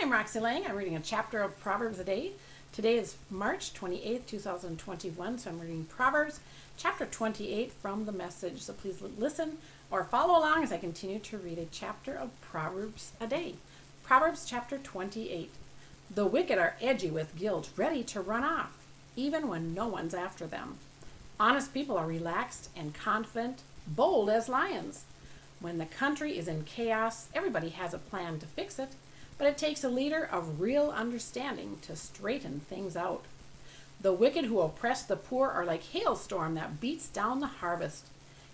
I'm Roxy Lang. I'm reading a chapter of Proverbs a day. Today is March 28th, 2021, so I'm reading Proverbs Chapter 28 from the Message. So please listen or follow along as I continue to read a chapter of Proverbs a day. Proverbs Chapter 28. The wicked are edgy with guilt, ready to run off, even when no one's after them. Honest people are relaxed and confident, bold as lions. When the country is in chaos, everybody has a plan to fix it, but it takes a leader of real understanding to straighten things out. The wicked who oppress the poor are like hailstorm that beats down the harvest.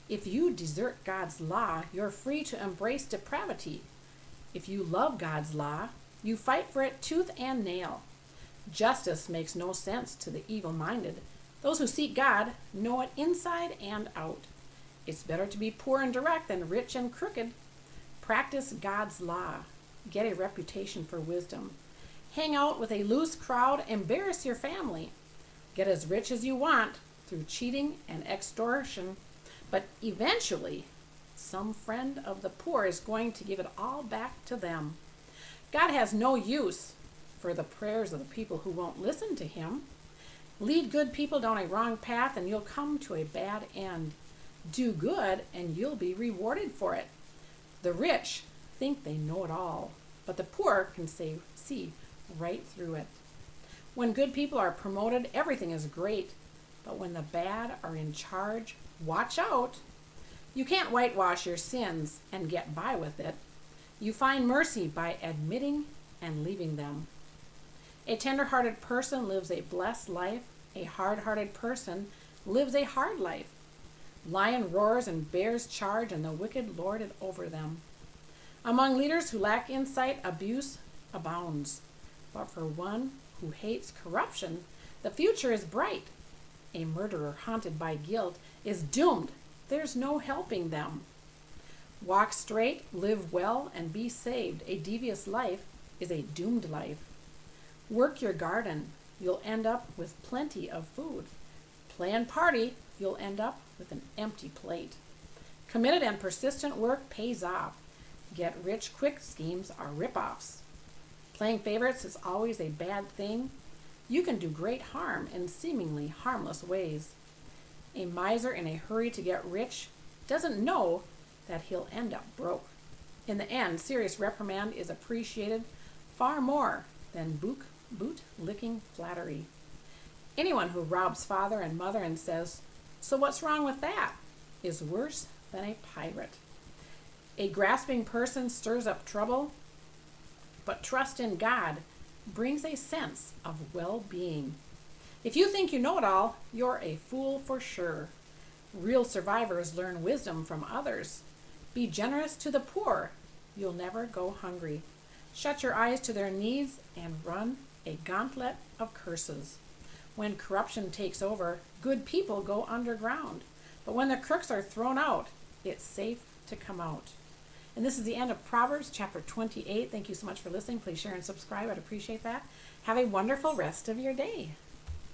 If you desert God's law, you're free to embrace depravity. If you love God's law, you fight for it tooth and nail. Justice makes no sense to the evil-minded. Those who seek God know it inside and out. It's better to be poor and direct than rich and crooked. Practice God's law. Get a reputation for wisdom. Hang out with a loose crowd. Embarrass your family. Get as rich as you want through cheating and extortion. But eventually, some friend of the poor is going to give it all back to them. God has no use for the prayers of the people who won't listen to him. Lead good people down a wrong path and you'll come to a bad end. Do good and you'll be rewarded for it. The rich think they know it all, but the poor can see right through it. When good people are promoted, everything is great, but when the bad are in charge, watch out. You can't whitewash your sins and get by with it. You find mercy by admitting and leaving them. A tender-hearted person lives a blessed life. A hard-hearted person lives a hard life. Lion roars and bears charge, and the wicked lord it over them. Among leaders who lack insight, abuse abounds. But for one who hates corruption, the future is bright. A murderer haunted by guilt is doomed. There's no helping them. Walk straight, live well, and be saved. A devious life is a doomed life. Work your garden. You'll end up with plenty of food. Play and party. You'll end up with an empty plate. Committed and persistent work pays off. Get rich quick schemes are rip-offs. Playing favorites is always a bad thing. You can do great harm in seemingly harmless ways. A miser in a hurry to get rich doesn't know that he'll end up broke. In the end, serious reprimand is appreciated far more than boot-licking flattery. Anyone who robs father and mother and says, "So what's wrong with that?" is worse than a pirate. A grasping person stirs up trouble, but trust in God brings a sense of well-being. If you think you know it all, you're a fool for sure. Real survivors learn wisdom from others. Be generous to the poor. You'll never go hungry. Shut your eyes to their needs and run a gauntlet of curses. When corruption takes over, good people go underground. But when the crooks are thrown out, it's safe to come out. And this is the end of Proverbs Chapter 28. Thank you so much for listening. Please share and subscribe. I'd appreciate that. Have a wonderful rest of your day.